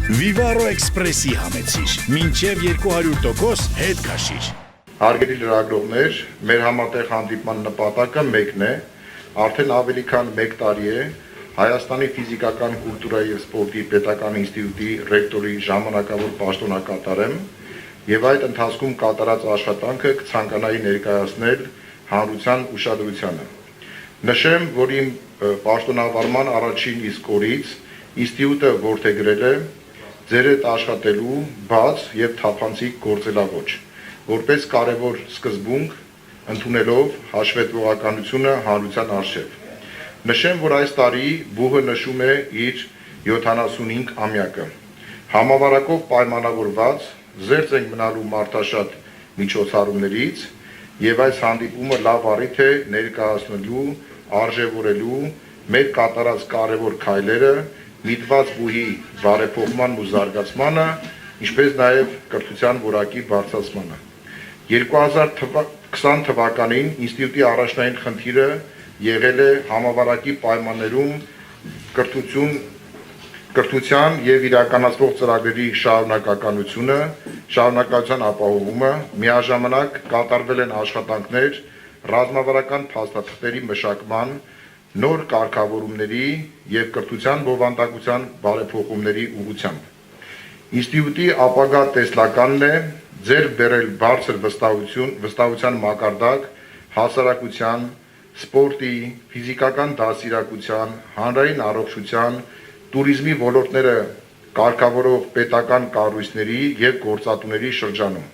Vivaro Express-ի համեցիր, մինչև 200% հետ քաշիր։ Հարգելի լրագրողներ, մեր համատեղ հանդիպման նպատակը մեկն է, արդեն ավելի քան 1 տարի է Հայաստանի ֆիզիկական կուլտուրայի և սպորտի պետական ինստիտուտի ռեկտորի ժամանակավոր պաշտոնակատար եմ և այդ ընթացքում կատարած աշխատանքը կցանկանայի ներկայացնել հանրության ուշադրությանը։ Նշեմ, որ իմ պաշտոնավարման առաջին իսկ օրից ինստիտուտը որդեգրել է ձեր հետ աշխատելու բաց և թափանցիկ գործելաոճ, որպես կարևոր սկզբունք ընդունելով հաշվետվողականությունը հանրության առջև։ Նշեմ, որ այս տարի բուհը նշում է իր 75-ամյակը։ Համավարակով պայմանավորված զերծ ենք մնալու մարդաշատ միջոցառումներից և այս հանդիպումը լավ առիթ է ներկայացնելու, արժևորելու մեր կատարած կարևոր քայլերը միտված բուհի բարեփոխմանն ու զարգացմանը, ինչպես նաև կրթության որակի բարձրացմանը։ 2020 թվականին ինստիտուտի առաջնային խնդիրը եղել է համավարակի պայմաններում կրթության և իրականացվող ծրագրերի շարունակականության ապահովումը, միաժամանակ կատարվել են աշխատանքներ ռազմավարական փաստաթղթերի մշակման, նոր կարգավորումների և կրթության բովանդակության բարեփոխումների ուղղությամբ։ Ինստիտուտի ապագա տեսլականն է ձեռք բերել բարձր վստահության մակարդակ հասարակության, սպորտի, ֆիզիկական դաստիարակության, հանրային առողջության, տուրիզմի ոլորտները կարգավորող պետական կառույցների և գործատուների շրջանում։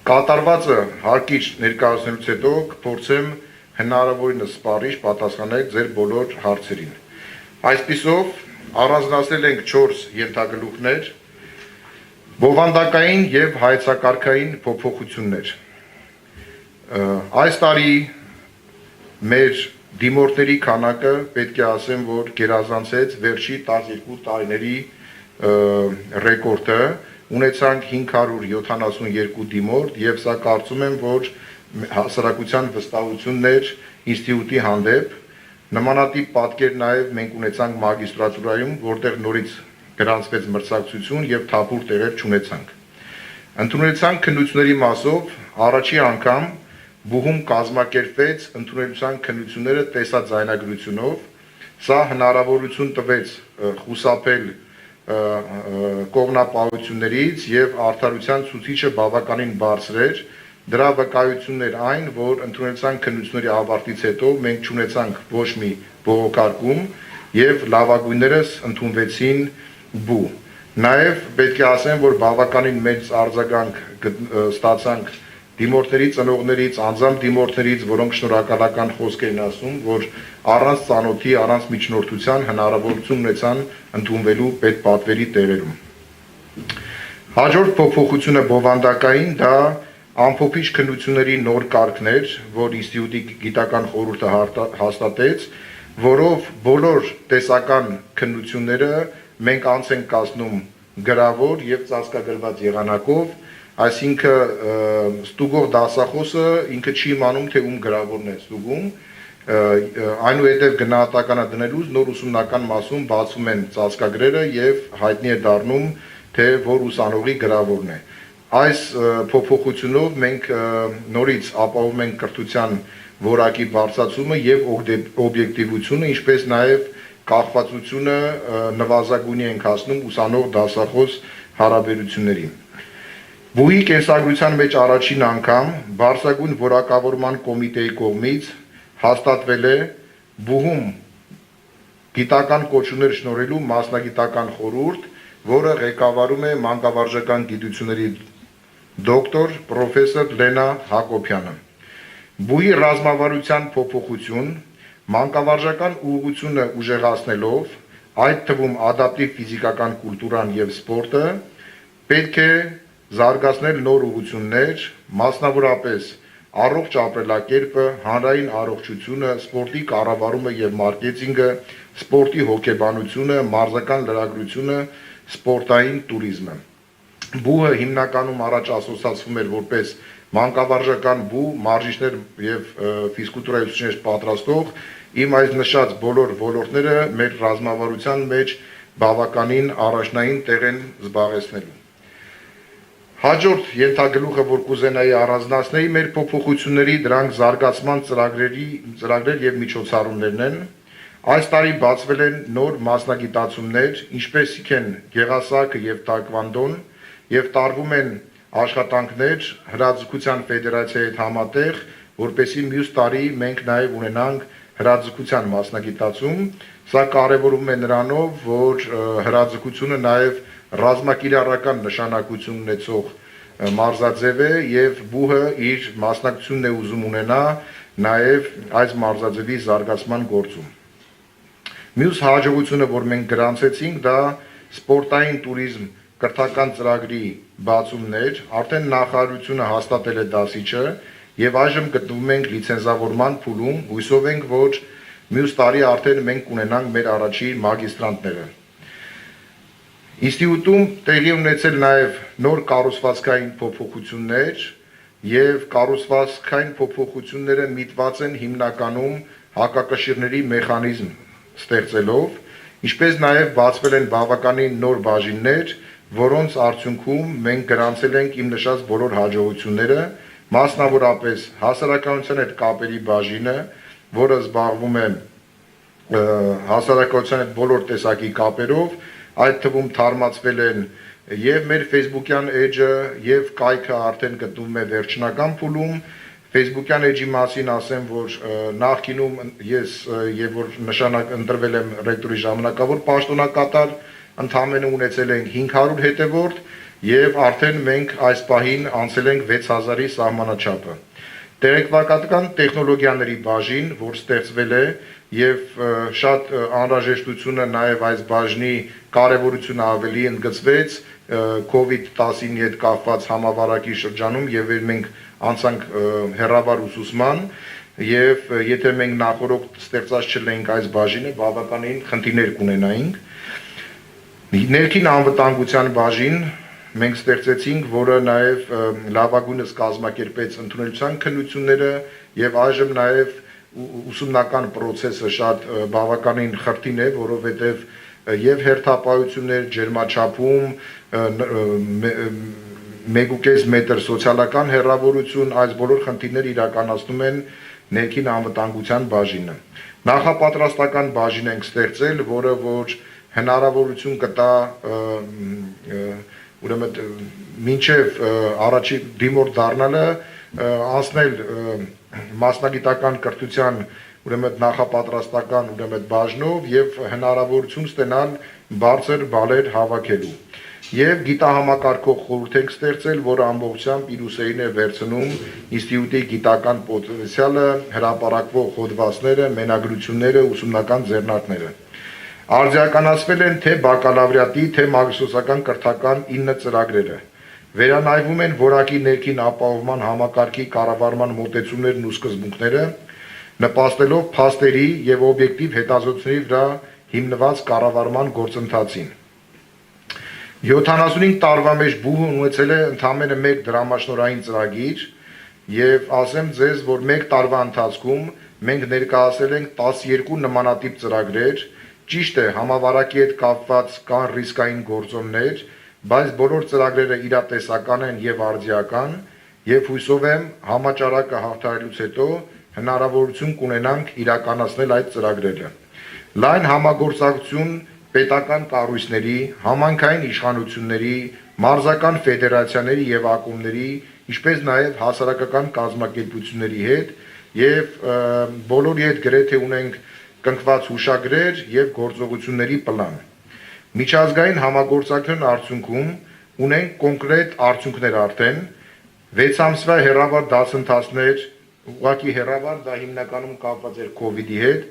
Կատարվածը հարկիչ ներկայացնելուց հետո կփորձեմ հնարավորինս սպառիչ պատասխանել ձեր բոլոր հարցերին։ Այսպիսով, առանձնացրել ենք 4 ենթագլուխներ՝ բովանդակային և հայեցակարգային փոփոխություններ։ Այս տարի մեր դիմորդների քանակը պետք է ասեմ, որ գերազանցեց վերջի 12 տարիների ռեկորդը, ունեցանք 572 դիմորդ և սա կարծում եմ, որ հասարակության վստահությունն էր ինստիտուտի հանդեպ։ Նմանատիպ պատկեր նաև մենք ունեցանք մագիստրատուրայում, որտեղ նորից գրանցվեց մրցակցություն և թափուր տեղեր չունեցանք։ Ընդունելության քննությունների մասով առաջի անգամ բուհում կազմակերպվեց ընդունելության քննությունները տեսաձայնագրությունով, սա հնարավորություն տվեց խուսափել կողմնապահություններից և արդարության ցուցիչը բավականին բարձր էր։ Դրա վկայությունն էր այն, որ ընդունելության քննությունների ավարտից հետո մենք չունեցանք ոչ մի բողոքարկում և լավագույններս ընդունվեցին բու։ Նաև պետք է ասեմ, որ բավականին մեծ արձագանք ստացանք դիմորդների ծնողներից, անձամբ դիմորդներից, որոնք շնորհակալական խոսքեր են ասում, որ առանց ծանոթի, առանց միջնորդության հնարավորություն ունեցան ընդունվելու պետպատվերի տեղերում։ Հաջորդ փոփոխությունը բովանդակային, դա ամփոփիչ քննությունների նոր կարգն էր, որ ինստիտուտի գիտական խորհուրդը հաստատեց, որով բոլոր տեսական քննությունները մենք անց ենք կացնում գրավոր և ծածկագրված եղանակով, այսինքն ստուգող դասախոսը ինքը չի իմանում, թե ում գրավորն է ստուգում, այնուհետև գնահատականը դնելուց նոր ուսումնական մասում բացվում են ծածկագրերը և հայտնի է դառնում, թե որ ուսանողի գրավորն է։ Այս փոփոխությունով մենք նորից ապահովում ենք կրթության որակի բարձրացումը և օբյեկտիվությունը, ինչպես նաև կախվածությունը նվազագույնի ենք հասնում ուսանող-դասախոս հարաբերությունների։ Բուհի կենսագրության մեջ առաջին անգամ բարձրագույն որակավորման կոմիտեի կողմից հաստատվել է բուհում գիտական կոչումներ շնորհելու մասնագիտական խորհուրդ, որը ղեկավարում է մանկավարժական գիտությունների դոկտոր պրոֆեսոր Լենա Հակոբյանը։ Բուհի ռազմավարության փոփոխություն, մանկավարժական ուղղությունը ուժեղացնելով, այդ թվում ադապտիվ ֆիզիկական կուլտուրան և սպորտը, պետք է զարգացնել նոր ուղղություններ, մասնավորապես առողջ ապրելակերպը, հանրային առողջությունը, սպորտի կառավարումը և մարքեթինգը, սպորտի հոգեբանությունը, մարզական լրագրությունը, սպորտային տուրիզմը։ Բուհը հիմնականում առաջ ասոցացվում էր որպես մանկավարժական բու, մարզիչներ և ֆիզկուլտուրայի ուսուցիչներ պատրաստող, իմ այս նշած բոլոր ոլորտները մեր ռազմավարության մեջ բավականին առաջնային տեղ են զբաղեցնելու։ Հաջորդ ենթագլուխը, որ կուզենայի առանձնացնեի, մեր փոփոխությունների դրանք զարգացման ծրագրեր եւ միջոցառումներն են։ Այս տարի բացվել են նոր մասնագիտացումներ, ինչպեսիք են գեղասակը եւ տակվանդոն, եւ տարվում են աշխատանքներ հրաձգության ֆեդերացիայի հետ համատեղ, որպեսզի մյուս տարի մենք նաեւ ունենանք հրաձգության մասնագիտացում։ Սա կարևորում է նրանով, որ հրաձգությունը նաեւ ռազմակիրառական նշանակություն ունեցող մարզաձև է եւ բուհը իր մասնակցությունն է ուզում ունենա նաեւ այս մարզաձևի զարգացման գործում։ Մյուս հաջողությունը, որ մենք գրանցեցինք, դա սպորտային туриզմ կրթական ծրագրի բացումն էր, արդեն նախարարությունը հաստատել է դասիճը եւ այժմ գտնվում ենք լիցենզավորման փուլում, հույսով ենք, որ մյուս տարի արդեն մենք կունենանք մեր առաջին մագիստրանտները։ Ինստիտուտում տեղի ունեցել նաև նոր կառուցվածքային փոփոխություններ եւ կառուցվածքային փոփոխությունները միտված են հիմնականում հակակշիռների մեխանիզմ ստեղծելով, ինչպես նաև բացվել են բավականին նոր բաժիններ, որոնց արդյունքում մենք գրանցել ենք իմ նշած բոլոր հաջողությունները, մասնավորապես հասարակայնության հետ կապերի բաժինը, որը զբաղվում է հասարակայնության հետ բոլոր տեսակի կապերով, այդ թվում թարմացվել են եւ մեր Facebook-յան էջը եւ կայքը արդեն գտնվում է վերջնական փուլում։ Facebook-յան էջի մասին ասեմ, որ նախկինում ես եւ որ նշանակ ընտրվել եմ ռեկտորի ժամանակավոր պաշտոնակատար, ընդհանրապես ունեցել ենք 500 հետևորդ եւ արդեն մենք այս պահին անցել ենք 6000-ի սահմանաչափը։ Տեղեկատվական տեխնոլոգիաների բաժին, որ ստեղծվել է եւ շատ անհրաժեշտությունը նաեւ այս բաժնի կարեւորությունը ավելի ընդգծվեց COVID-19-ի հետ կապված համավարակի շրջանում եւ մենք անցանք հեռավար ուսուցման եւ եթե մենք նախորդ ստեղծած չլինենք այս բաժինը, բավականին խնդիրներ կունենայինք։ Ներքին անվտանգության բաժին մենք ստեղծեցինք, որը նաև լավագույնս կազմակերպեց ընդունելության քննությունները եւ այժմ նաև ուսումնական process-ը շատ բավականին խրտին է, որովհետեւ եւ հերթապահություններ, ջերմաչափում, 1.5 մետր սոցիալական հեռավորություն, այս բոլոր խնդիրները իրականացնում են ներքին անվտանգության բաժինը։ Նախապատրաստական բաժին ենք ստեղծել, որը որ հնարավորություն կտա ուրեմն մինչև առաջի դիմորդ դառնալը անցնել մասնագիտական կրթության ուրեմն նախապատրաստական ուրեմն բաժնով եւ հնարավորություն ստանալ բարձր բալեր հավաքելու եւ գիտահամակարգող խորհուրդ ենք ստեղծել, որը ամբողջությամբ իր ուսերին է վերցնում ինստիտուտի գիտական պոտենցիալը, հրապարակվող հոդվածները, մենագրությունները, ուսումնական ձեռնարկները։ Արձիականացվել են թե բակալավրիատի, թե մագիստրոսական կրթական 9 ծրագրերը։ Վերանայվում են որակի ներքին ապահովման համակարգի կառավարման մոտեցումներն ու սկզբունքները, նպաստելով փաստերի եւ օբյեկտիվ հետազոտությունների վրա հիմնված կառավարման գործընթացին։ 75 տարվա մեջ բուհը ունեցել է ընդամենը 1 դրամաշնորհային ծրագիր եւ ասեմ ձեզ, որ 1 տարվա ընթացքում մենք ներկայացել ենք 12 նմանատիպ ծրագրեր, ճիշտ է, համավարակի հետ կապված կան ռիսկային գործոններ, բայց բոլոր ծրագրերը իրատեսական են եւ արձիական եւ հույսով եմ համաճարակը հաղթահարելուց հետո հնարավորություն կունենանք իրականացնել այդ ծրագրերը։ Լայն համագործակցություն պետական կառույցների, համայնքային իշխանությունների, մարզական ֆեդերացիաների եւ ակումբների, ինչպես նաեւ հասարակական կազմակերպությունների հետ եւ բոլորի հետ գրեթե ունենք կնքված հուշագրեր եւ գործողությունների պլան։ Միջազգային համագործակցության արդյունքում ունենք կոնկրետ արդյունքներ արդեն 6 ամսվա հեռավար դասընթացներ, ուղղակի հեռավար դա հիմնականում կապված էր COVID-ի հետ,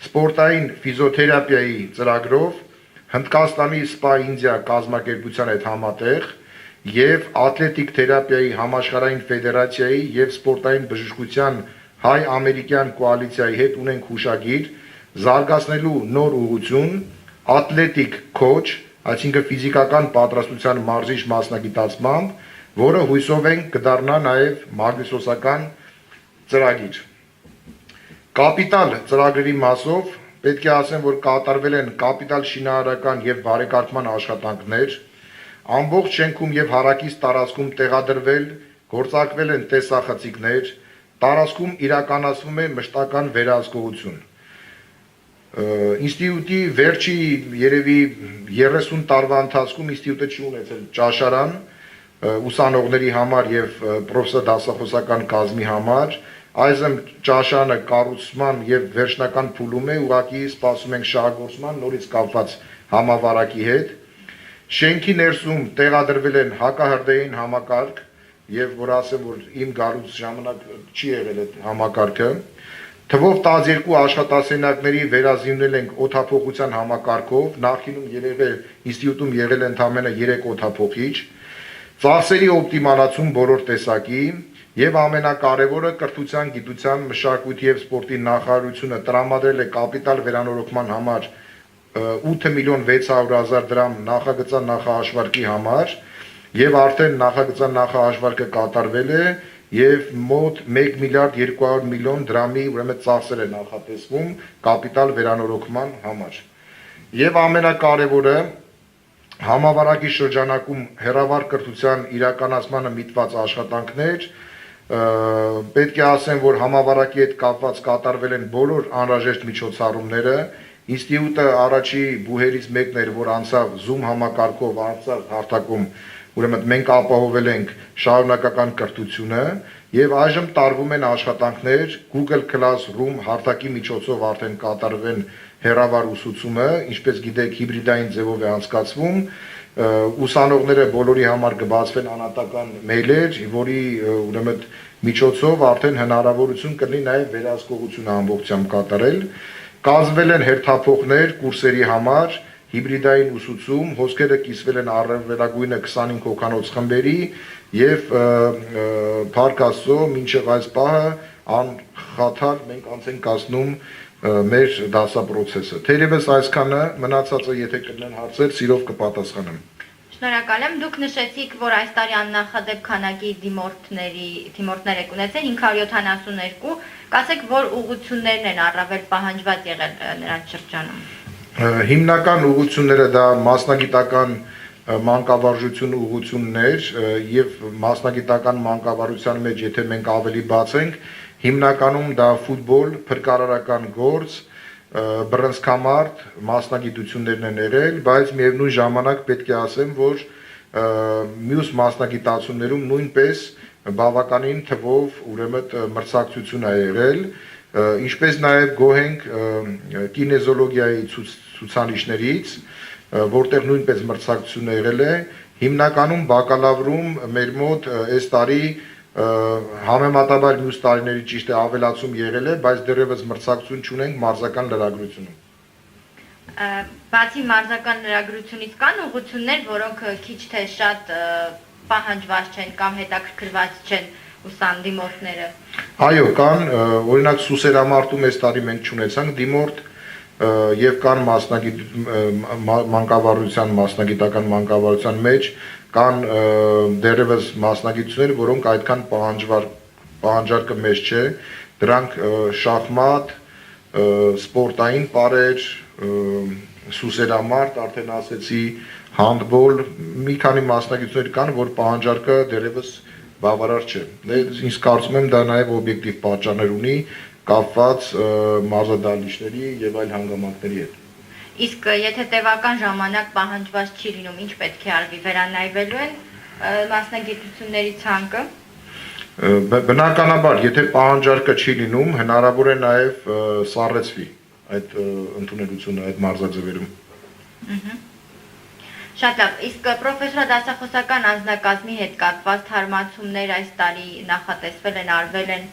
սպորտային ֆիզիոթերապիայի ծրագրով Հնդկաստանի Սպա Ինդիա կազմակերպության հետ համատեղ եւ ատլետիկ թերապիայի համաշխարհային ֆեդերացիայի եւ սպորտային բժշկության հայ-ամերիկյան կոալիցիայի հետ ունենք հուշագիր զարգացնելու նոր ուղղություն ատլետիկ քոչ, այսինքն ֆիզիկական պատրաստության մարզիչ մասնագիտացմամբ, որը հույսով ենք կդառնա նաեւ մագիստրոսական ծրագիր։ Կապիտալ ծրագրերի մասով պետք է ասեմ, որ կատարվել են կապիտալ շինարարական եւ բարեկարգման աշխատանքներ, ամբողջ շենքում եւ հարակից տարածքում տեղադրվել, գործարկվել են տեսախցիկներ, տարածքում իրականացվում է մշտական վերահսկողություն։ Ինստիտուտի վերջի երևի 30 տարվա ընթացքում ինստիտուտը չի ունեցել ճաշարան ուսանողների համար եւ պրոֆեսոր դասախոսական կազմի համար, այժմ ճաշարանը կառուցման եւ վերջնական փուլում է, ուղղակի սպասում ենք շահագործման նորից կապված համավարակի հետ։ Շենքի ներսում տեղադրվել են հակահրդեհին համակարգ եւ որ ասեմ, որ իմ գալուց ժամանակ չի եղել այդ համակարգը։ Թվով 12 աշխատասենյակների վերազինվել ենք օդափոխության համակարգով, նախինում եղել ինստիտուտում եղել են ընդամենը 3 օդափոխիչ, ծախսերի օպտիմալացում բոլոր տեսակի եւ ամենակարևորը կրթության, գիտության, մշակույթի եւ սպորտի նախարարությունը տրամադրել է կապիտալ վերանորոգման համար 8.600.000 դրամ նախագծան նախահաշվարկի համար եւ արդեն նախագծան նախահաշվարկը կատարվել է եւ մոտ 1.200.000.000 դրամի ուրեմն ծախսեր է նախատեսվում կապիտալ վերանորոգման համար։ Եվ ամենակարևորը համավարակի շրջանակում հերավար կրթության իրականացմանը միտված աշխատանքներ, պետք է ասեմ, որ համավարակի հետ կապված կատարվել են բոլոր անհրաժեշտ միջոցառումները, ինստիտուտը առաջի բուհերից մեկն էր, որ անցավ Zoom համակարգով անցավ հարթակում, ուրեմն մենք ապահովել ենք շարունակական կրթությունը եւ այժմ տարվում են աշխատանքներ Google Classroom հարթակի միջոցով արդեն կատարվեն հեռավար ուսուցումը, ինչպես գիտեք, հիբրիդային ձևով է անցկացվում, ուսանողները բոլորի համար կբացվեն անհատական մեյլեր, որի ուրեմն միջոցով արդեն հնարավորություն կլինի նաեւ վերահսկողությունը ամբողջությամբ կատարել, կազմվել են հերթափոխներ կուրսերի համար, հիբրիդային ուսուցում, հոսքերը կիսվել են առավելագույնը 25 հոգանոց խմբերի եւ Փառք Աստծո մինչեւ այս պահը անխաթար մենք անց ենք կազմում մեր դասապրոցեսը։ Թերևս այսքանը, մնացածը եթե կլինեն հարցեր, սիրով կպատասխանեմ։ Շնորհակալ եմ, դուք նշեցիք, որ այս տարի աննախադեպ քանակի դիմորդներ եք ունեցել 572, կասեք, որ ուղղություններն են առավել պահանջված եղել նրանց շրջանում։ Հիմնական ուղղությունները դա մասնագիտական մանկավարժություն ուղղություններ եւ մասնագիտական մանկավարժության մեջ եթե մենք ավելի բացենք, հիմնականում դա ֆուտբոլ, փրկարարական գործ, բռնցքամարտ մասնագիտություններն են եղել, բայց միևնույն ժամանակ պետք է ասեմ, որ մյուս մասնագիտացումներում նույնպես բավականին թվով ուրեմն մրցակցություն է եղել, ինչպես նաև գոհ ենք կինեզոլոգիայի ցուցանիշներից, որտեղ նույնպես մրցակցություն եղել է, հիմնականում բակալավրում մեր մոտ այս տարի համեմատաբար մյուս տարիների ճիշտ է ավելացում եղել է, բայց դեռևս մրցակցություն չունենք մարզական լրագրությունում։ Բացի մարզական լրագրությունից կան ուղղություններ, որոնք քիչ թե շատ պահանջված չեն կամ հետաքրքրված չեն ուսան դիմորդները։ Այո, կան, օրինակ սուսերամարտում այս տարի մենք չունեցանք դիմորդ եւ կան մանկավարժության մասնագիտական մանկավարժության մեջ կան դերևս մասնագիտություններ, որոնք այդքան պահանջարկը մեծ չէ, դրանք շախմատ, սպորտային պարեր, սուսերամարտ, արդեն ասեցի, հանդբոլ, մի քանի մասնագիտություններ կան, որ պահանջարկը դերևս բավարար չէ։ Ինձ կարծում եմ դա նաև օբյեկտիվ պատճառներ ունի կապված մարզադահլիճների եւ այլ հանգամանքների հետ։ Իսկ եթե տևական ժամանակ պահանջված չի լինում, ինչ պետք է արվի, վերանայվելու են մասնագիտությունների ցանկը։ Բնականաբար, եթե պահանջարկը չի լինում, հնարավոր է նաև սառեցվի այդ ընդունելությունը այդ մարզաձևերում։ Շատ լավ, իսկ պրոֆեսոր դասախոսական անձնակազմի հետ կապված թարմացումներ այս տարի նախատեսվել են, արվել են։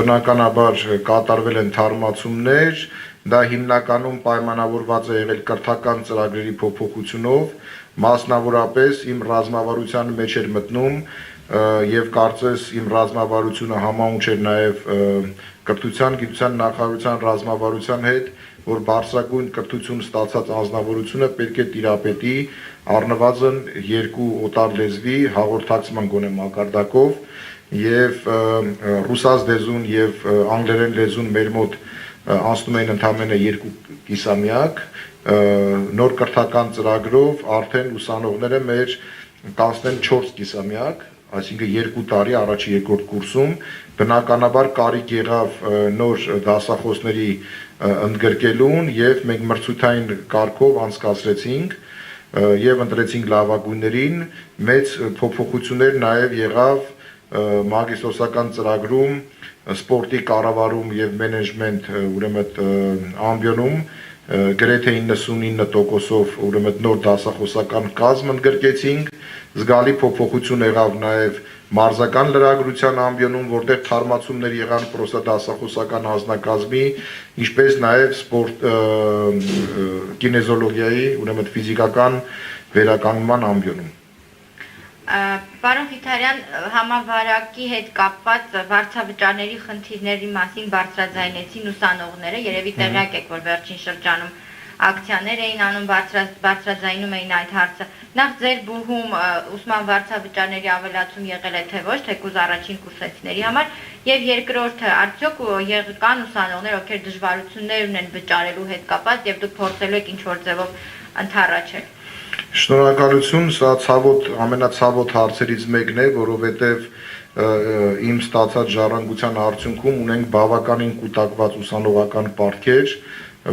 Բնականաբար կատարվել են թարմացումներ, դա հիմնականում պայմանավորված է եղել կրթական ծրագրերի փոփոխությունով, մասնավորապես իմ ռազմավարության մեջ էր մտնում եւ կարծես իմ ռազմավարությունը համահունչ էր նաեւ կրթության, գիտության նախարարության ռազմավարության հետ, որ բարձրագույն կրթություն ստացած անձնավորությունը պետք է տիրապետի առնվազն 2 օտար լեզվի հաղորդակցման գոնե մակարդակով եւ ռուսաց լեզուն եւ անգլերեն լեզուն մեր մոտ անցնում էին ընդամենը 2 կիսամյակ, նոր կրթական ծրագրով արդեն ուսանողները մեր կանցնեն 4 կիսամյակ, այսինքն 2 տարի առաջի երկրորդ կուրսում, բնականաբար կարիք եղավ նոր դասախոսների ընդգրկելուն եւ մենք մրցութային կարգով անցկացրեցինք եւ ընտրեցինք լավագույններին, մեծ փոփոխություններ նաեւ եղավ մագիստրոսական ծրագրում, սպորտի կառավարում եւ մենեջմենտ, ուրեմն ամբիոնում գրեթե 99%-ով ուրեմն նոր դասախոսական կազմ ընդգրկեցինք, զգալի փոփոխություն եղավ նաեւ մարզական լրագրության ամբիոնում, որտեղ թարմացումներ եղան պրոստա դասախոսական անձնակազմի, ինչպես նաեւ սպորտ կինեզոլոգիայի, ուրեմն ֆիզիկական վերականգնման ամբիոնում։ Պարոն Խիթարյան, համավարակի հետ կապված վարձավճարների խնդիրների մասին բարձրաձայնեցին ուսանողները, երևի տեղյակ եք, որ վերջին շրջանում ակցիաներ էին անում, բարձրաձայնում էին այդ հարցը։ Նախ ձեր բուհում ուսման վարձավճարների ավելացում եղել է թե ոչ, թեկուզ առաջին կուրսեցիների համար, եւ երկրորդը, արդյոք կան ուսանողներ, ովքեր դժվարություններ ունեն վճարելու հետ կապված եւ դուք փորձելու եք ինչ-որ ձևով ընդառաջել։ Շնորհակալություն, սա ամենացավոտ հարցերից մեկն է, որովհետև իմ ստացած ժառանգության արդյունքում ունենք բավականին կուտակված ուսանողական պարտքեր,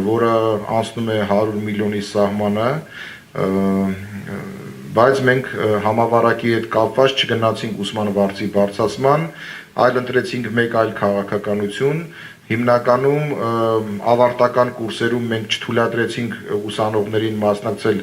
որը անցնում է 100 միլիոնի սահմանը, բայց մենք համավարակի հետ կապված չգնացինք ուսման վարձի բարձրացման, այլ ընտրեցինք մեկ այլ քաղաքականություն, հիմնականում ավարտական կուրսերում մենք չթույլատրեցինք ուսանողներին մասնակցել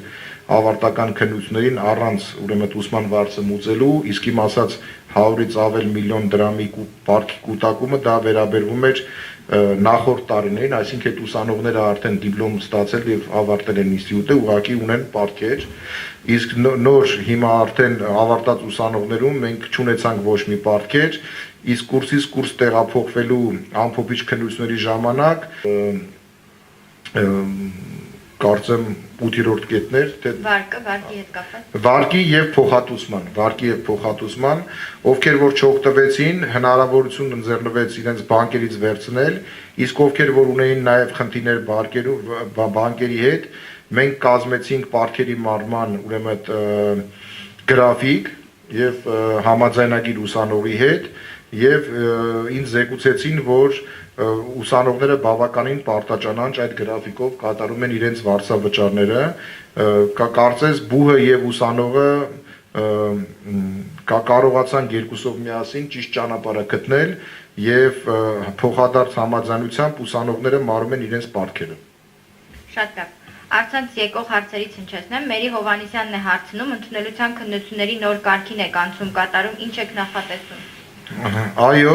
ավարտական քննություններին առանց ուրեմն ուսման վարձը մուծելու, իսկ իմ ասած 100-ից ավել միլիոն դրամի պարտքի կուտակումը դա վերաբերվում էր նախորդ տարիներին, այսինքն այդ ուսանողները արդեն դիպլոմ ստացել եւ ավարտել են ինստիտուտը, ուղղակի ունեն պարտքեր, իսկ նոր հիմա արդեն ավարտած ուսանողներում մենք չունեցանք ոչ մի պարտքեր, իսկ կուրսից կուրս տեղափոխվելու ամփոփիչ քննությունների ժամանակ կարծեմ 8-րդ կետներ, թե վարկի հետ կապված։ Վարկի եւ փոխհատուցման, ովքեր որ չօգտվեցին, հնարավորություն ընձեռնվեց իրենց բանկերից վերցնել, իսկ ովքեր որ ունեին նաեւ խնդիրներ բանկերի հետ, մենք կազմեցինք պարտքերի մարման ուրեմն գրաֆիկ եւ համաձայնագիր ուսանողի հետ եւ ինձ զեկուցեցին, որ ուսանողները բավականին պարտաճանանչ այդ գրաֆիկով կատարում են իրենց վարձավճարները, կարծես բուհը եւ ուսանողը կարողացան երկուսով միասին ճիշտ ճանապարհը գտնել եւ փոխադարձ համաձայնությամբ ուսանողները մարում են իրենց պարտքերը։ Շատ լավ։ Առցանց եկող հարցերից հնչեցնեմ, Մերի Հովհաննիսյանն է հարցնում, ընդունելության քննությունների նոր կարգին եք անցում կատարում, ինչ եք նախատեսում։ Այո,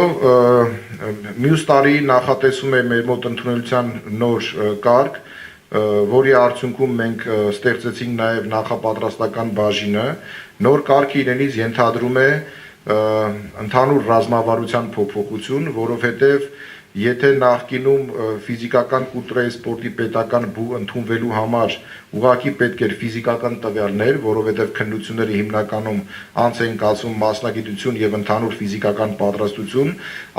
մյուս տարի նախատեսում է մեր մոտ ընդունելության նոր կարգ, որի արդյունքում մենք ստեղծեցինք նաև նախապատրաստական բաժինը, նոր կարգը իրենից ենթադրում է ընդհանուր ռազմավարության փոփոխություն, որովհետև եթե նախկինում ֆիզիկական կուլտուրայի սպորտի պետական բու ընդունվելու համար ուղղակի պետք էր ֆիզիկական տվյալներ, որովհետև քննությունները հիմնականում անց էին կացվում մասնագիտություն եւ ընդհանուր ֆիզիկական պատրաստություն,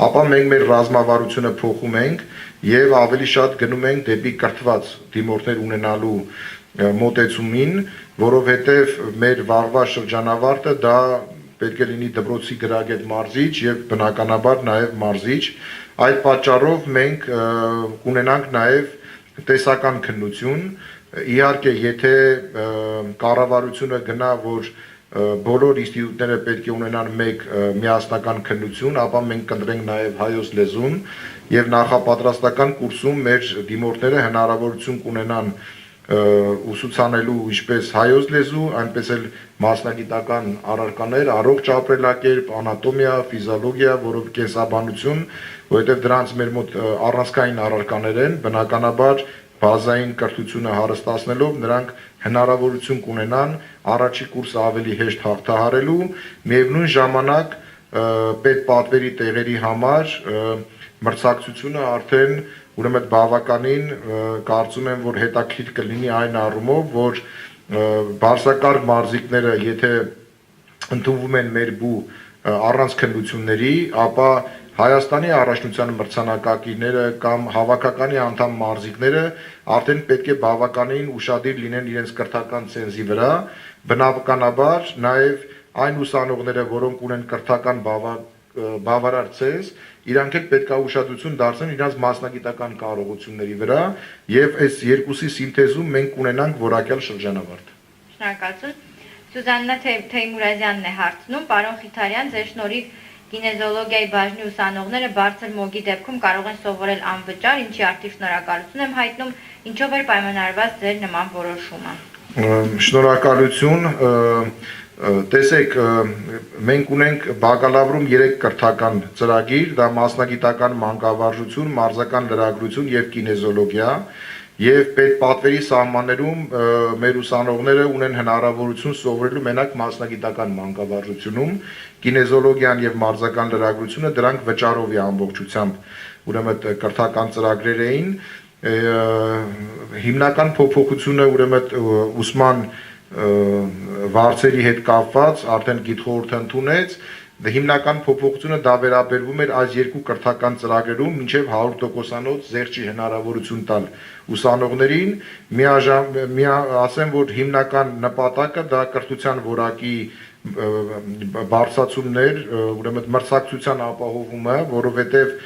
ապա մենք մեր ռազմավարությունը փոխում ենք եւ ավելի շատ գնում ենք դեպի կրթված դիմորդներ ունենալու մոտեցումին, որովհետև մեր վաղվա շրջանավարտը դա պետք է լինի դպրոցի գրագետ մարզիչ եւ բնականաբար նաեւ մարզիչ։ Այդ պատճառով մենք կունենանք նաև տեսական քննություն, իհարկե եթե կառավարությունը գնա, որ բոլոր ինստիտուտները պետք է ունենան մեկ միասնական քննություն, ապա մենք կընտրենք նաև հայոց լեզուն եւ նախապատրաստական կուրսում մեր դիմորդները հնարավորություն կունենան ուսուցանելու ինչպես հայոց լեզու, այնպես էլ մասնագիտական առարկաներ, առողջ ապրելակերպ, անատոմիա, ֆիզիոլոգիա, որով կենսաբանություն, որովհետև դրանց մեր մոտ առանցքային առարկաներ են, բնականաբար բազային կրթությունը հարստացնելով նրանք հնարավորություն կունենան առաջի կուրսը ավելի հեշտ հաղթահարելու, միևնույն ժամանակ պետպատվերի տեղերի համար մրցակցությունը արդեն ուրեմն բավականին կարծում եմ, որ հետաքրքիր կլինի այն առումով, որ բարձրակարգ մարզիկները, եթե ընդունվում են մեր բու առանց քննությունների, ապա Հայաստանի առաջնության մրցանակակիրները կամ հավաքականի անդամ մարզիկները արդեն պետք է բավականին ուշադիր լինեն իրենց կրթական ցենզի վրա, բնականաբար նաև այն ուսանողները, որոնք ունեն կրթական բավարար ցենզ, իրանք էլ պետք է ուշադրություն դարձնեն իրենց մասնագիտական կարողությունների վրա, եւ այս երկուսի սինթեզում մենք ունենանք որակյալ շրջանավարտ։ Շնորհակալություն։ Սուզաննա Թեյմուրազյանն է հարցնում, պարոն Խիթարյան, ձեր շնորհիվ գինեզոլոգիայի բաժնի ուսանողները բարձր մոգի դեպքում կարող են սովորել անվճար, ինչի արդիվ շնորհակալություն եմ հայտնում, ինչով էր պայմանավորված ձեր նման որոշումը։ Շնորհակալություն։ Տեսեք, մենք ունենք բակալավրում 3 կրթական ծրագիր, դա մասնագիտական մանկավարժություն, մարզական լրագրություն եւ կինեզոլոգիա, եւ պետպատվերի սահմաններում մեր ուսանողները ունեն հնարավորություն սովորելու մենակ մասնագիտական մանկավարժությունում, կինեզոլոգիան եւ մարզական լրագրությունը դրանք վճարով է ամբողջությամբ ուրեմն կրթական ծրագրեր էին, հիմնական փոփոխությունը ուրեմն ուսման վարձերի հետ կապված արդեն գիտխորհուրդը ընդունեց, հիմնական փոփոխությունը դա վերաբերվում էր այս երկու կրթական ծրագրերում մինչև 100%-անոց զեղչի հնարավորություն տալ ուսանողներին, ասեմ, որ հիմնական նպատակը դա կրթության որակի բարձրացումներ, ուրեմն մրցակցության ապահովումը, որովհետև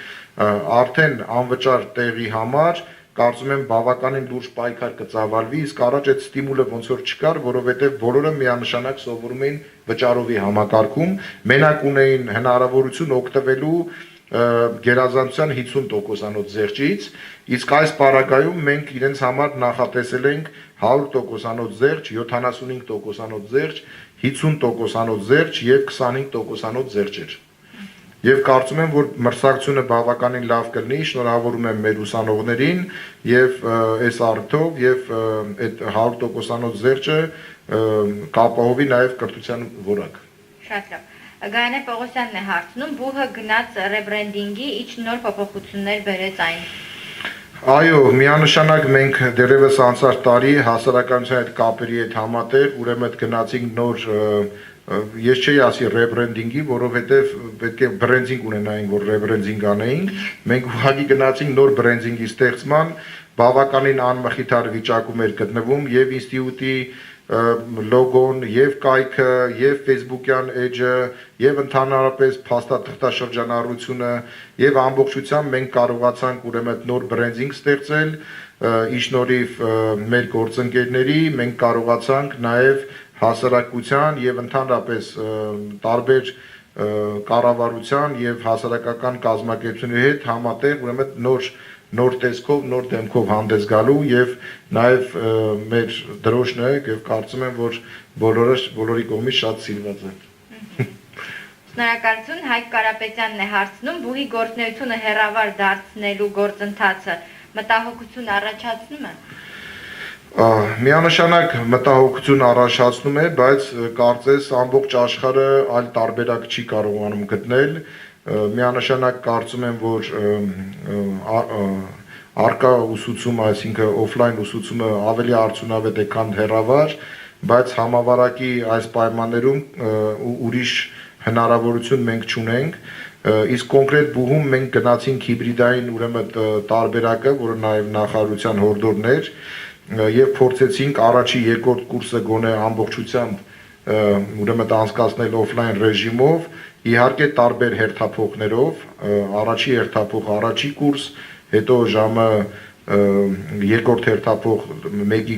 արդեն անվճար տեղի համար կարծում եմ բավականին լուրջ պայքար կծավալվի, իսկ առաջ այդ ստիմուլը ոնց որ չկար, որովհետև բոլորը միանշանակ սովորում էին վճարովի համակարգում, մենակ ունեին հնարավորություն օգտվելու գերազանցության 50%-անոց զեղչից, իսկ այս պարագայում մենք իրենց համար նախատեսել ենք 100%-անոց զեղչ, 75%-անոց զեղչ, 50%-անոց զեղչ եւ 25%-անոց զեղչեր։ Եվ կարծում եմ, որ մրցակցությունը բավականին լավ կլինի, շնորհավորում եմ մեր ուսանողներին եւ այս առիթով եւ այդ 100%-անոց զեղչը կապահովի նաեւ կրթության որակ։ Շատ լավ։ Գայանե Պողոսյանն է հարցնում, ԲՈՒՀ-ը գնաց ռեբրենդինգի, ինչ նոր փոփոխություններ բերեց այն։ Այո, միանշանակ մենք դեռևս անցած տարի հասարակության հետ կապերի հետ համատեղ ուրեմն գնացինք նոր ես չէի ասի ռեբրենդինգի, որովհետև պետք է բրենդինգ ունենայինք, որ ռեբրենդինգ անեինք, մենք ուղղակի գնացինք նոր բրենդինգի ստեղծման, բավականին անմխիթար վիճակում էր գտնվում եւ ինստիտուտի լոգոն, եւ կայքը, եւ Facebook-յան էջը, եւ ընդհանրապես փաստաթղթաշրջանառությունը, եւ ամբողջությամբ մենք կարողացանք ուրեմն նոր բրենդինգ ստեղծել, ի շնորհիվ մեր գործընկերների մենք կարողացանք նաեւ հասարակության եւ ընդհանրապես տարբեր կառավարության եւ հասարակական կազմակերպությունների հետ համատեղ ուրեմն նոր տեսքով, նոր դեմքով հանդես գալու եւ նաեւ մեր դրոշն է եւ կարծում եմ, որ բոլորի կողմից շատ սիրված է։ Շնորհակալություն, Հայկ Կարապետյանն է հարցնում, ԲՈՒՀ-ի գործունեությունը հեռավար դարձնելու գործընթացը մտահոգություն առաջացնում է։ Միանշանակ մտահոգություն առաջացնում է, բայց կարծես ամբողջ աշխարհը այլ տարբերակ չի կարողանում գտնել, միանշանակ կարծում եմ, որ արկա ուսուցումը, այսինքն օֆլայն ուսուցումը ավելի արդյունավետ է, քան հեռավար, բայց համավարակի այս պայմաններում ուրիշ հնարավորություն մենք չունենք, իսկ կոնկրետ ԲՈՒՀ-ում մենք գնացինք հիբրիդային ուրեմն տարբերակը, որը նաև նախարարության հորդորն էր, եւ փորձեցինք առաջի երկրորդ կուրսը գոնե ամբողջությամբ ուրեմն անցկացնել օֆլայն ռեժիմով, իհարկե տարբեր հերթափոխներով, առաջի հերթափոխ առաջի կուրս, հետո ժամը երկրորդ հերթափոխ 1-ի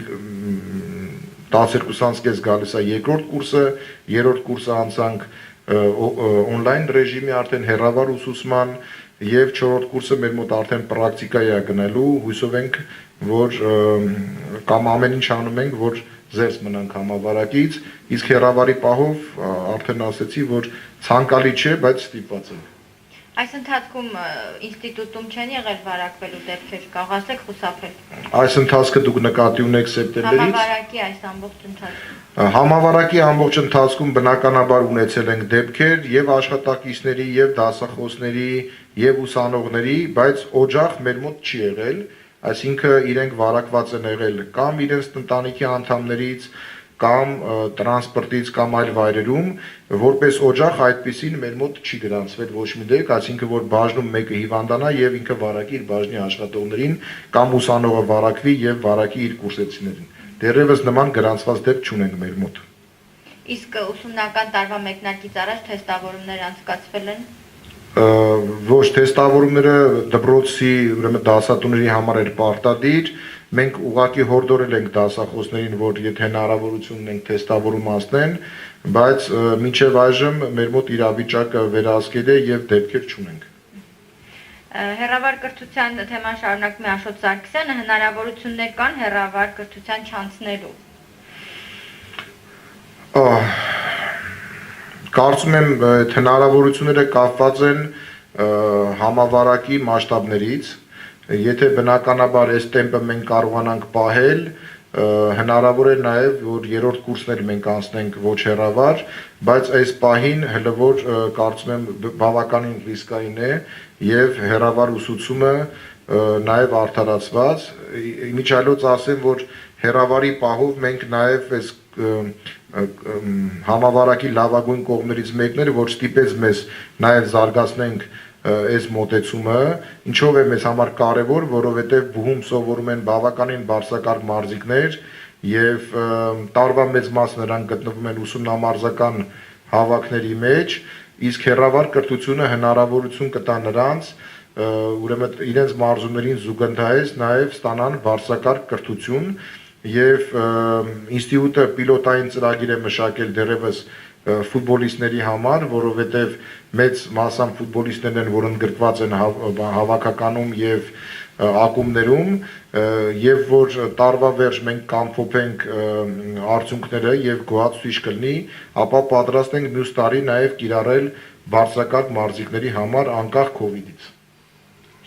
12:30 գալիս է երկրորդ կուրսը, երրորդ կուրսը անցանք օնլայն ռեժիմի արդեն հեռավար ուսուցման եւ չորրորդ կուրսը մեր մոտ արդեն պրակտիկա է գնալու, հույսով ենք, որ կամ ամեն ինչ անում ենք, որ զերծ մնանք համավարակից, իսկ հեռավարի պահով արդեն ասեցի, որ ցանկալի չէ, բայց ստիպված ենք։ Այս ընթացքում ինստիտուտում չեն եղել վարակվելու դեպքեր, կարող ասեք խուսափել։ Այս ընթացքը դուք նկատի ունեք սեպտեմբերից։ Համավարակի այս ամբողջ ընթացքում։ Համավարակի ամբողջ ընթացքում բնականաբար ունեցել ենք դեպքեր եւ աշխատակիցների, եւ դասախոսների, եւ ուսանողների, բայց օջախ մեր մոտ չի եղել, այսինքն իրենք վարակված են եղել կամ իրենց ընտանիքի անդամներից, կամ տրանսպորտից կամ այլ վայրերում որպես օջախ այդպեսին մեր մոտ չի գրանցվել ոչ մի դեպք, այսինքն որ բաժնում մեկը հիվանդանա եւ ինքը վարակի իր բաժնի աշխատողներին կամ ուսանողը վարակվի եւ վարակի իր կուրսեցիներին։ Դեռևս նման գրանցված դեպք չունենք մեր մոտ։ Իսկ ուսումնական տարվա մեկնարկից առաջ թեստավորումներ անցկացվել են։ Ոչ թեստավորումները դպրոցի ուրեմն դասատուների համար էր պարտադիր, մենք ուղղակի հորդորել ենք դասախոսներին, որ եթե հնարավորություն ունենք թեստավորում անցնեն, բայց մինչև այժմ մեր մոտ իրավիճակը վերահսկել է եւ դեպքեր չունենք։ Հեռավար կրթության թեման շարունակում է Աշոտ Սարգսյանը, հնարավորություններ կան հեռավար կրթության չանցնելու։ Կարծում եմ հնարավորությունները կապված են համավարակի մասշտաբներից, եթե բնականաբար այս տեմպը մենք կարողանանք պահել, հնարավոր է նաև որ երրորդ կուրսներ մենք անցնենք ոչ հեռավար, բայց այս պահին հələ որ կարծում եմ բավականին ռիսկային է եւ հեռավար ուսուցումը նաև արդարացված, միջայլոց ասեմ, որ հեռավարի պահով մենք նաև այս համավարակի լավագույն կողմերից մեկն էր, որ ստիպեց մեզ նաև զարգացնենք այս մոտեցումը, ինչով է մեզ համար կարևոր, որովհետև բուհում սովորում են բավականին բարձրակարգ մարզիկներ եւ տարվա մեծ մասը նրանք գտնվում են ուսումնամարզական հավաքների մեջ, իսկ հեռավար կրթությունը հնարավորություն կտա նրանց ուրեմն իրենց մարզումներին զուգընթաց նաև ստանան բարձրակարգ կրթություն եւ ինստիտուտը պիլոտային ծրագիր է մշակել դեռևս ֆուտբոլիստների համար, որովհետեւ մեծ մասամբ ֆուտբոլիստներն են, որ ընդգրկված են հավաքականում եւ ակումբներում եւ որ տարվա վերջ մենք կամփոփենք արդյունքները եւ գոհացուցիչ կլինի, ապա պատրաստ ենք մյուս տարի նաեւ կիրառել բարձրակարգ մարզիկների համար անկախ կոവിഡից։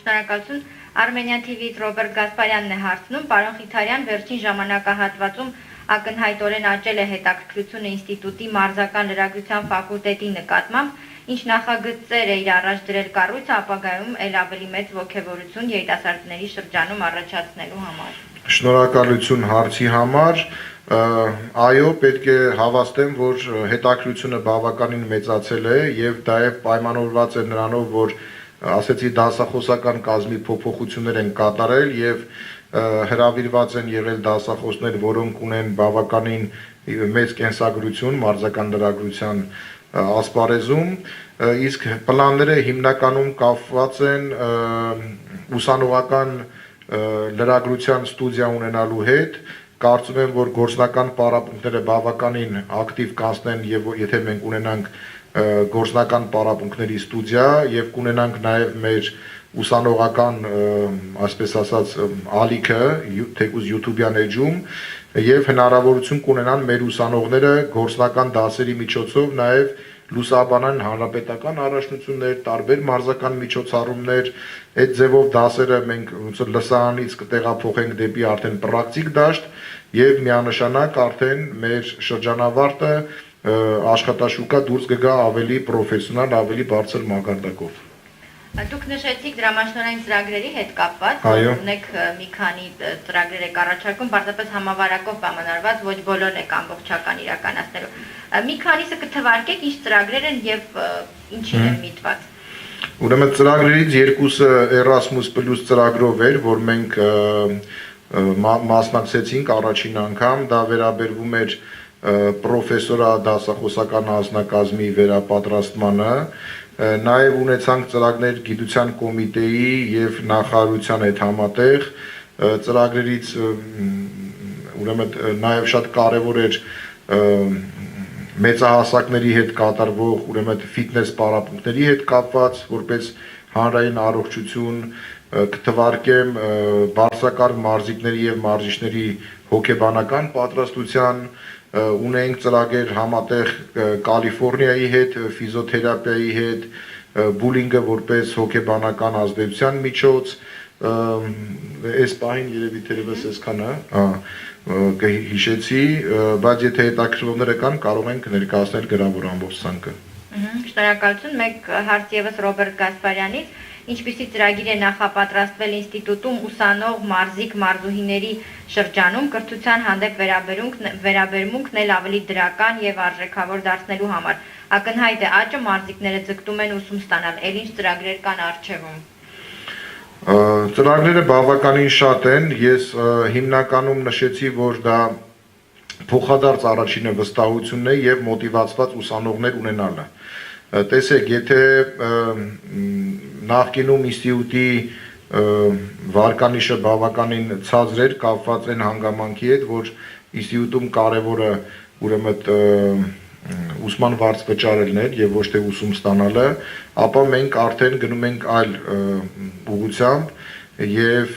Շնորհակալություն։ Armenian TV-ից Ռոբերտ Գասպարյանն է հարցնում, պարոն Խիթարյան, վերջին ժամանակահատվածում ակնհայտորեն աճել է հետաքրքրությունը ինստիտուտի մարզական լրագրության ֆակուլտետի նկատմամբ, ինչ նախագծեր է իր առաջ դրել կառույցը ապագայում ել ավելի մեծ ոգևորություն երիտասարդների շրջանում առաջացնելու համար։ Շնորհակալություն հարցի համար։ Այո, պետք է հավաստեմ, որ հետաքրքրությունը բավականին մեծացել է եւ դա է պայմանավորված է նրանով, որ ասեցի դասախոսական կազմի փոփոխություններ են կատարել եւ հրավիրված են եղել դասախոսներ, որոնք ունեն բավականին մեծ կենսագրություն մարզական լրագրության ասպարեզում, իսկ պլանները հիմնականում կապված են ուսանողական լրագրության ստուդիա ունենալու հետ։ Կարծում եմ, որ գործնական պարապմունքները բավականին ակտիվ կանցնեն եւ եթե մենք ունենանք գործնական պարապմունքների ստուդիա եւ կունենանք նաեւ մեր ուսանողական, այսպես ասած, ալիքը, թեկուզ YouTube-յան էջում եւ հնարավորություն կունենան մեր ուսանողները գործնական դասերի միջոցով նաեւ լուսաբանան հանրապետական առաջնություններ, տարբեր մարզական միջոցառումներ, այդ ձևով դասերը մենք ոնց որ լսարանից կտեղափոխենք դեպի արդեն պրակտիկ դաշտ եւ միանշանակ արդեն մեր շրջանավարտը աշխատաշուկա դուրս կգա ավելի պրոֆեսիոնալ, ավելի բարձր մակարդակով։ Դուք նշեցիք դրամաշնորհային ծրագրերի հետ կապված, ունեք մի քանի ծրագրեր եք առաջարկում, պարզապես համավարակով պայմանավորված, ոչ բոլորն եք ամբողջական իրականացնելու։ Մի քանիսը կթվարկեք, ինչ ծրագրեր են եւ ինչին են միտված։ Ուրեմն ծրագրերից երկուսը Erasmus+ ծրագրով էր, որ մենք մասնակցեցինք առաջին անգամ, դա վերաբերվում էր պրոֆեսորա դասախոսական անձնակազմի վերապատրաստմանը, նաև ունեցանք ծրագրեր գիտության կոմիտեի եւ նախարարության հետ համատեղ ծրագրերից ուրեմն նաև շատ կարեւոր էր մեծահասակների հետ կատարվող ուրեմն ֆիթնես պարապմունքների հետ կապված որպես հանրային առողջություն կթվարկեմ բարձրակարգ մարզիկների եւ մարզիչների հոգեբանական պատրաստության ունենք ծրագիր համատեղ Կալիֆոռնիայի հետ, ֆիզիոթերապիայի հետ, բուլինգը որպես հոգեբանական ազդեցության միջոց, այս պահին երևի թերևս այսքանը կհիշեցի, բայց եթե հետաքրքրողները կան, կարող ենք ներկայացնել գրավոր ամբողջ ցանկը։ Շնորհակալություն, մեկ հարց եւս Ռոբերտ Գասպարյանից, ինչպիսի ծրագիր է նախապատրաստվել ինստիտուտում ուսանող մարզիկ մարզուհիների շրջանում կրթության հանդեպ վերաբերմունքն էլ ավելի դրական եւ արժեքավոր դարձնելու համար։ Ակնհայտ է աճը մարզիկները ձգտում են ուսում ստանալ, էլ ինչ ծրագրեր կան առջևում։ Ծրագրերը բավականին շատ են, ես հիմնականում նշեցի, որ դա փոխադարձ առաջինը վստահությունն է եւ մոտիվացված ուսանողներ ունենալը։ Տեսեք, եթե նախկինում ինստիտուտի վարկանիշը բավականին ցածր էր, կապված են հանգամանքի հետ, որ ինստիտուտում կարևորը ուրեմն ուսման վարձ վճարելն էր եւ ոչ թե ուսում ստանալը, ապա մենք արդեն գնում ենք այլ ուղղությամբ եւ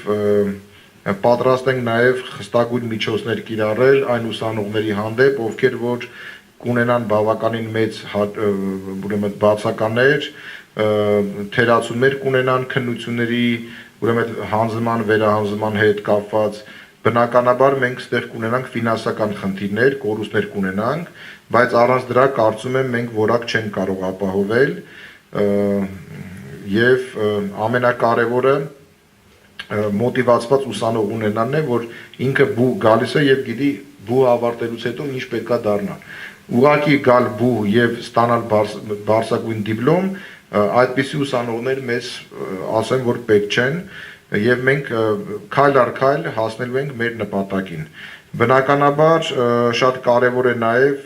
պատրաստ ենք նաեւ խստագույն միջոցներ կիրառել այն ուսանողների հանդեպ, ովքեր որ կունենան բավականին մեծ ուրեմն բացականներ, թերացումներ կունենան քննությունների, ուրեմն հանձնման վերահանձնման հետ կապված, բնականաբար մենք ստեղ կունենանք ֆինանսական խնդիրներ, կորուստներ կունենանք, բայց առանց դրա կարծում եմ մենք որակ չենք կարող ապահովել եւ ամենակարևորը մոտիվացված ուսանող ունենալն է, որ ինքը բու գալիս է եւ գիտի բու ավարտելուց հետո ինչ պետքա դառնա։ Ուղղակի գալ բու եւ ստանալ բարձրագույն դիպլոմ, այդպիսի ուսանողներ մեզ ասեմ, որ պետք չեն եւ մենք քայլ առ քայլ հասնելու ենք մեր նպատակին։ Բնականաբար շատ կարևոր է նաեւ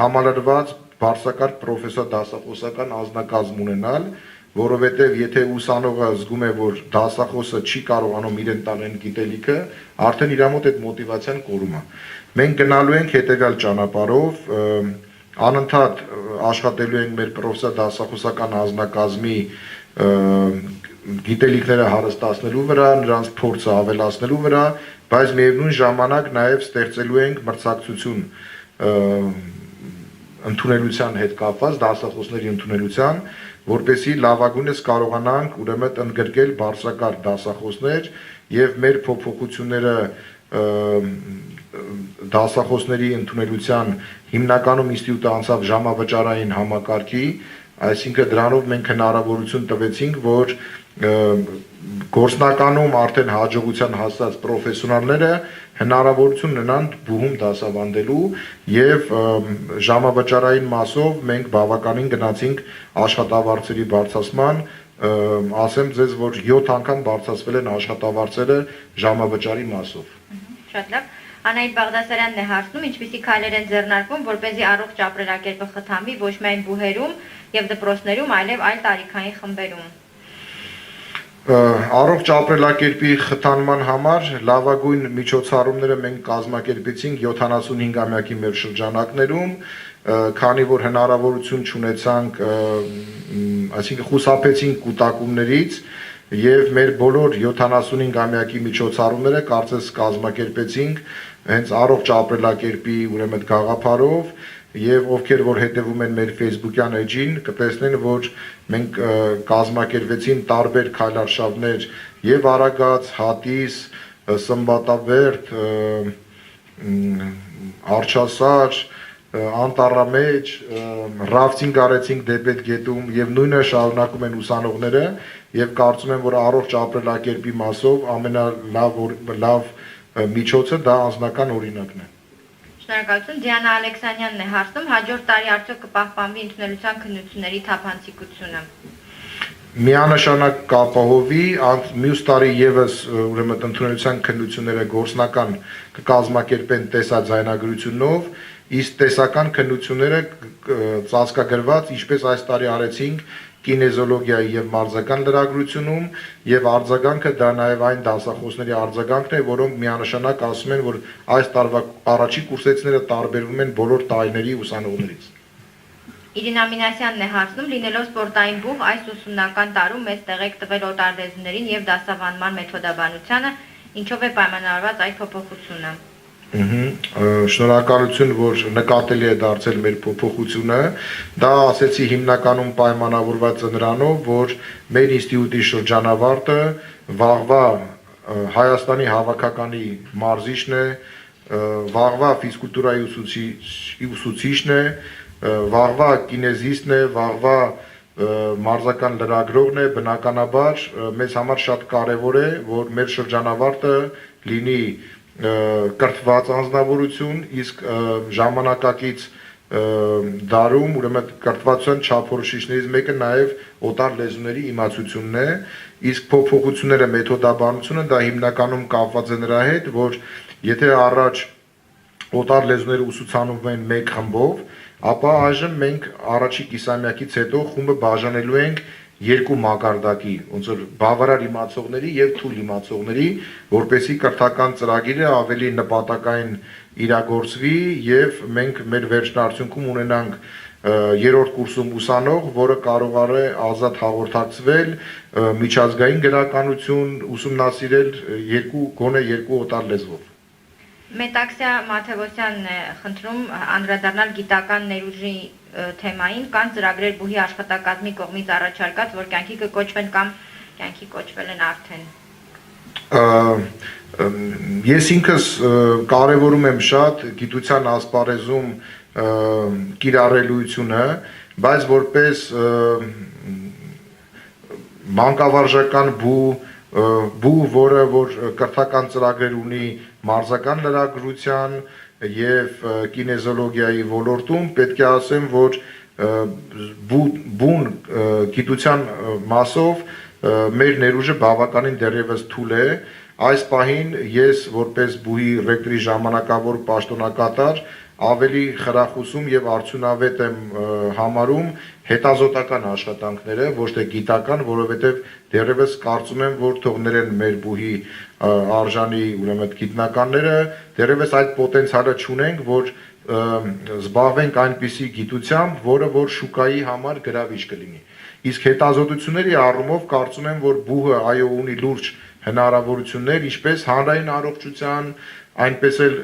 համալրված բարձրակարգ պրոֆեսոր դասախոսական անձնակազմ ունենալ, որովհետեւ եթե ուսանողը զգում է, որ դասախոսը չի կարողանում իրեն տալ այն գիտելիքը, արդեն իր մոտ այդ մոտիվացիան կորում է։ Մենք գնալու ենք հետեւյալ ճանապարհով, անընդհատ աշխատելու ենք մեր պրոֆեսոր դասախոսական անձնակազմի գիտելիքները հարստացնելու վրա, նրանց փորձը ավելացնելու վրա, բայց միևնույն ժամանակ նաև ստեղծելու ենք մրցակցություն ընդունելության հետ կապված, դասախոսների ընդունելության, որպեսզի լավագույնս կարողանանք ուրեմն ընդգրկել բարձրակարգ դասախոսներ եւ մեր փոփոխությունները դասախոսների ընդունելության հիմնականում ինստիտուտը անցավ ժամավճարային համակարգի, այսինքն դրանով մենք հնարավորություն տվեցինք, որ գործնականում արդեն հաջողության հասած պրոֆեսիոնալները հնարավորություն ունենան բուհում դասավանդելու եւ ժամավճարային մասով մենք բավականին գնացինք աշխատավարձերի բարձրացման, ասեմ ձեզ, որ 7 անգամ բարձրացվել են աշխատավարձերը ժամավճարի մասով։ Շատ լավ։ Անահիտ Բաղդասարյանն է հարցնում, ինչպիսի քայլեր են ձեռնարկվում, որպեսզի առողջ ապրելակերպը խթանվի ոչ միայն բուհերում եւ դպրոցներում, այլև այլ տարիքային խմբերում։ Առողջ ապրելակերպի խթանման համար լավագույն միջոցառումները մենք կազմակերպեցինք 75-ամյակի մեր շրջանակներում, քանի որ հնարավորություն չունեցանք, այսինքն խուսափեցինք կուտակումներից եւ մեր բոլոր 75-ամյակի միջոցառումները կարծես կազմակերպեցինք հենց առողջ ապրելակերպի ուրեմն գաղափարով եւ ովքեր որ հետեւում են մեր Facebook-յան էջին կտեսնեն, որ մենք կազմակերպեցին տարբեր քայլարշավներ եւ Արագած, Հատիս, Սմբատավերտ, Արչասար, Անտառամեջ, ռաֆտինգ արեցինք Դեպետ գետում եւ նույնը շարունակում են ուսանողները եւ կարծում եմ, որ առողջ ապրելակերպի մասով ամենալավ միջոցը դա անձնական օրինակն է։ Շնորհակալություն։ Դիանա Ալեքսանյանն է հարցնում, հաջորդ տարի արդյոք կպահպանվի ընդունելության քննությունների թափանցիկությունը։ Միանշանակ կապահովի, մյուս տարի եւս ուրեմն ընդունելության քննությունները գործնական կկազմակերպեն տեսաձայնագրությունով, իսկ տեսական քննությունները ծածկագրված, ինչպես այս տարի արեցինք կինեզոլոգիայի եւ մարզական լրագրությունում եւ արձագանքը դա նաեւ այն դասախոսների արձագանքն է, որոնք միանշանակ ասում են, որ այս տարվա առաջի կուրսեցիները տարբերվում են բոլոր տարիների ուսանողներից։ Իրինա Մինասյանն է հարցնում, լինելով սպորտային բուհ, այս ուսումնական տարում մեծ տեղ եք տվել օտարդեզներին եւ դասավանդման մեթոդաբանությանը, ինչով է պայմանավորված այդ փոփոխությունը։ Շնորհակալություն, որ նկատելի է դարձել մեր փոփոխությունը, դա ասեցի հիմնականում պայմանավորված է նրանով, որ մեր ինստիտուտի շրջանավարտը վաղվա Հայաստանի հավաքականի մարզիչն է, վաղվա ֆիզկուլտուրայի ուսուցիչն է, վաղվա կինեզիստն է, վաղվա մարզական լրագրողն է, բնականաբար մեզ համար շատ կարևոր է, որ մեր շրջանավարտը լինի կրթված անձնավորություն, իսկ ժամանակակից դարում ուրեմն կրթվածության չափորոշիչներից մեկը նաև օտար լեզուների իմացությունն է, իսկ փոփոխությունները մեթոդաբանությունը դա հիմնականում կապված է նրա հետ, որ եթե առաջ օտար լեզուները ուսուցանում են մեկ խմբով, ապա այժմ մենք առաջի կիսամյակից հետո խումբը բաժանելու ենք երկու մակարդակի, ոնց որ բավարար իմացողների եւ թույլ իմացողների, որպեսզի կրթական ծրագիրը ավելի նպատակային իրագործվի եւ մենք մեր վերջնարդյունքում ունենանք երրորդ կուրսում ուսանող, որը կարող է ազատ հաղորդակցվել, միջազգային գրականություն ուսումնասիրել գոնե երկու օտար լեզվով։ Մետաքսյա Մաթևոսյանն է խնդրում անդրադառնալ գիտական ներուժի թեմային, կան ծրագրեր բուհի աշխատակազմի կողմից առաջարկած, որ կյանքի կկոչվեն կամ կյանքի կոչվել են արդեն։ Ես ինքս կարևորում եմ շատ գիտության ասպարեզում կիրառելիությունը, բայց որպես մանկավարժական բու, որը որ կրթական ծրագրեր ունի մարզական լրագրության եւ կինեզոլոգիայի ոլորտում, պետք է ասեմ, որ բուն գիտության մասով մեր ներուժը բավականին դեռևս թույլ է։ Այս պահին ես որպես բուհի ռեկտորի ժամանակավոր պաշտոնակատար ավելի խրախուսում եւ արդյունավետ եմ համարում հետազոտական աշխատանքները, ոչ թե գիտական, որովհետեւ դեռևս կարծում եմ, որ թողներ են մեր բուհի արժանի ուրեմն գիտնականները, դեռևս այդ պոտենցիալը չունենք, որ զբաղվենք այնպիսի գիտությամբ, որը որ շուկայի համար գրավիչ կլինի։ Իսկ հետազոտությունների առումով կարծում եմ, որ բուհը այո ունի լուրջ հնարավորություններ, ինչպես հանրային առողջության, այնպես էլ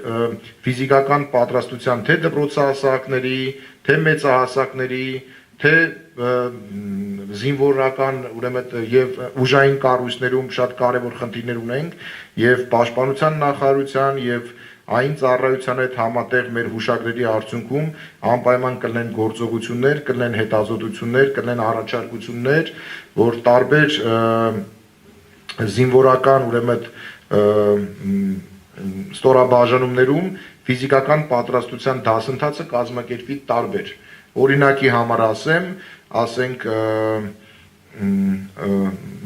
ֆիզիկական պատրաստության թե դպրոցահասակների, թե մեծահասակների, թե զինվորական ուրեմն եւ ուժային կառույցներում շատ կարեւոր խնդիրներ ունենք եւ պաշտպանության նախարարության եւ այն ծառայության հետ համատեղ մեր հուշագրերի արդյունքում անպայման կլինեն գործողություններ, կլինեն հետազոտություններ, կլինեն առաջարկություններ, որ տարբեր զինվորական ուրեմն ստորաբաժանումներում ֆիզիկական պատրաստության դասընթացը կազմակերպվի տարբեր։ Օրինակի համար ասենք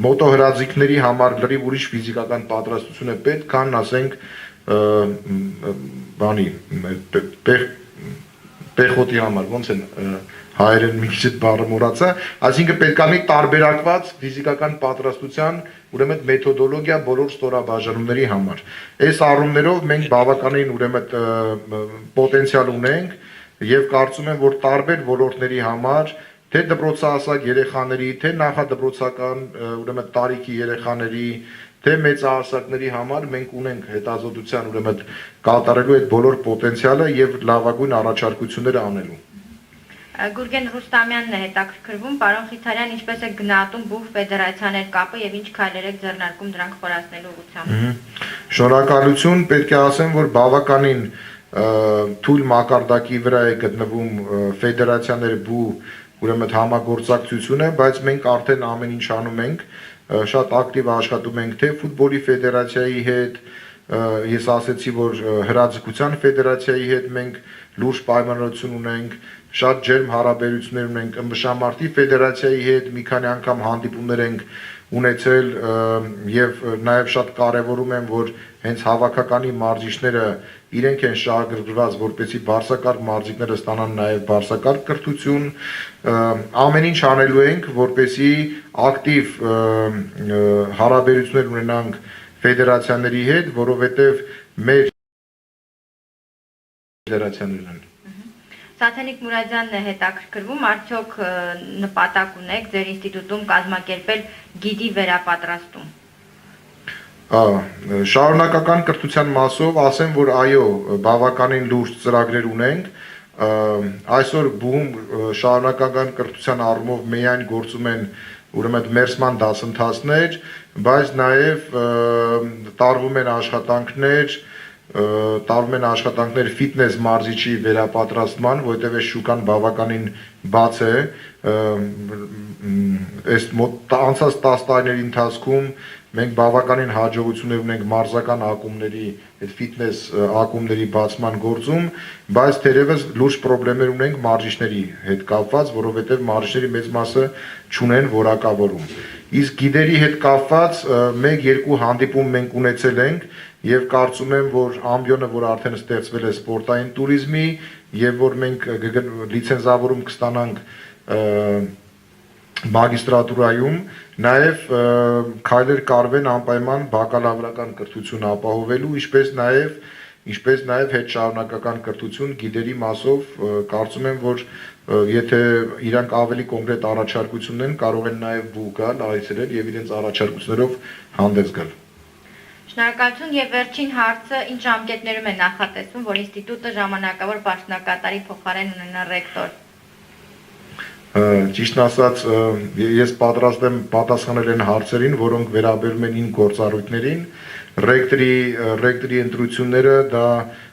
մոտոհրաձիգների համար լրիվ ուրիշ ֆիզիկական պատրաստություն է պետք, քան ասենք պեխոտի համար, ոնց են հայերեն մի քիչ բառը մոռացա, այսինքն պետք է լինի տարբերակված ֆիզիկական պատրաստության ուրեմն մեթոդոլոգիա բոլոր ստորաբաժանումների համար։ Այս առումներով մենք բավականին ուրեմն պոտենցիալ ունենք եւ կարծում եմ, որ տարբեր ոլորտների համար, թե դպրոցահասակ երեխաների, թե նախադպրոցական ուրեմն տարիքի երեխաների, թե մեծահասակների համար մենք ունենք հետազոտության ուրեմն կատարելու այդ բոլոր պոտենցիալը եւ լավագույն առաջարկությունները անելու։ Գուրգեն Ռուստամյանն է հետաքրքրվում, պարոն Խիթարյան, ինչպես է գնահատում բուհ ֆեդերացիաներ կապը եւ ինչ քայլեր եք ձեռնարկում դրանք խորացնելու ուղղությամբ։ Շնորհակալություն, պետք է ասեմ, որ բավականին թույլ մակարդակի վրա է գտնվում ֆեդերացիաների բուհ ուրեմն համագործակցությունը, բայց մենք արդեն ամեն ինչ անում ենք, շատ ակտիվ աշխատում ենք թե ֆուտբոլի ֆեդերացիայի հետ, ես ասացի, որ հրաձգության ֆեդերացիայի հետ մենք լուրջ պայմանավորություն ունենք, շատ ջերմ հարաբերություններ ունենք ըմբշամարտի ֆեդերացիայի հետ, մի քանի անգամ հանդիպումներ ենք ունեցել եւ նաեւ շատ կարեւորում եմ, որ հենց հավաքականի մարզիչները իրենք են շահագրգռված, որպեսզի բարձրակարգ մարզիկները ստանան նաեւ բարձրակարգ կրթություն, ամեն ինչ անելու ենք, որպեսզի ակտիվ հարաբերություններ ունենանք ֆեդերացիաների հետ, որովհետեւ մեր ֆեդերացիաներն են։ Սաթենիկ Մուրադյանն է հետաքրքրվում, արդյոք նպատակ ունեք ձեր ինստիտուտում կազմակերպել գիդի վերապատրաստում։ Շարունակական կրթության մասով ասեմ, որ այո, բավականին լուրջ ծրագրեր ունենք, այսօր բուհում շարունակական կրթության առումով միայն գործում են ուրեմն մերսման դասընթացներ, բայց նաև տարվում են աշխատանքներ տարվում են աշխատանքներ ֆիթնես մարզիչի վերապատրաստման, որովհետև այս շուկան բավականին բաց է, այս անցած 10 տարիների ընթացքում մենք բավականին հաջողություններ ունենք մարզական ակումբների, այդ ֆիթնես ակումբների բացման գործում, բայց թերևս լուրջ խնդիրներ ունենք մարզիչների հետ կապված, որովհետև մարզիչների մեծ մասը չունեն որակավորում։ Իսկ գիդերի հետ կապված 1-2 հանդիպում մենք ունեցել ենք եւ կարծում եմ, որ ամբիոնը, որ արդեն ստեղծվել է սպորտային туриզմի եւ որ մենք լիցենզավորում կստանանք մագիստրատուրայում, նաեւ քայլեր կարվեն անպայման բակալավրական կրթություն ապահովելու, ինչպես նաեւ հետշարունակական կրթություն գիդերի մասով, կարծում եմ, որ եթե իրանք ավելի կոնկրետ առաջարկություններ են, կարող են նաեւ բու գալ, այցելել եւ իրենց առաջարկություններով հանդես գալ։ Շնորհակալություն եւ վերջին հարցը ինչ ժամկետներում է նախատեսվում, որ ինստիտուտը ժամանակավոր պաշտոնակատարի փոխարեն ունենա ռեկտոր։ Ճիշտն ասած, ես պատրաստ եմ պատասխանել այն հարցերին, որոնք վերաբերում են իմ գործառույթներին, ռեկտորի ընտրությունները դա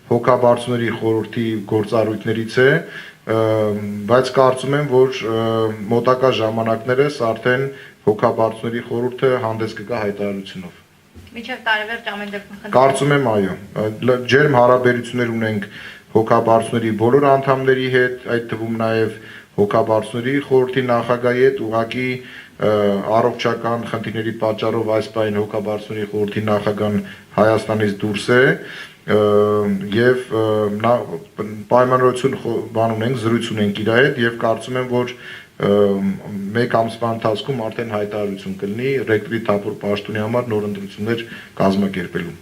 հոգաբարձուների խորհրդի գործառույթներից է, բայց կարծում եմ, որ մոտակա ժամանակներս արդեն հոգաբարձուների խորհուրդը հանդես կգա հայտարարությունով։ Մինչև տարեվերջ ամեն դեպքում Կարծում եմ, այո, ջերմ հարաբերություններ ունենք հոգաբարձուների բոլոր անդամների հետ, այդ թվում նաև հոգաբարձուների խորհրդի նախագահի հետ, ուղղակի առողջական խնդիրների պատճառով այս պահին հոգաբարձուների խորհրդի նախագահան Հայաստանից դուրս է եւ պայմանավորություն բան ունենք, զրույց ունենք իր հետ եւ կարծում եմ, որ մեկ ամսվա ընթացքում արդեն հայտարարություն կլինի ռեկտորի թափոր պաշտոնի համար նոր ընտրություններ կազմակերպելու։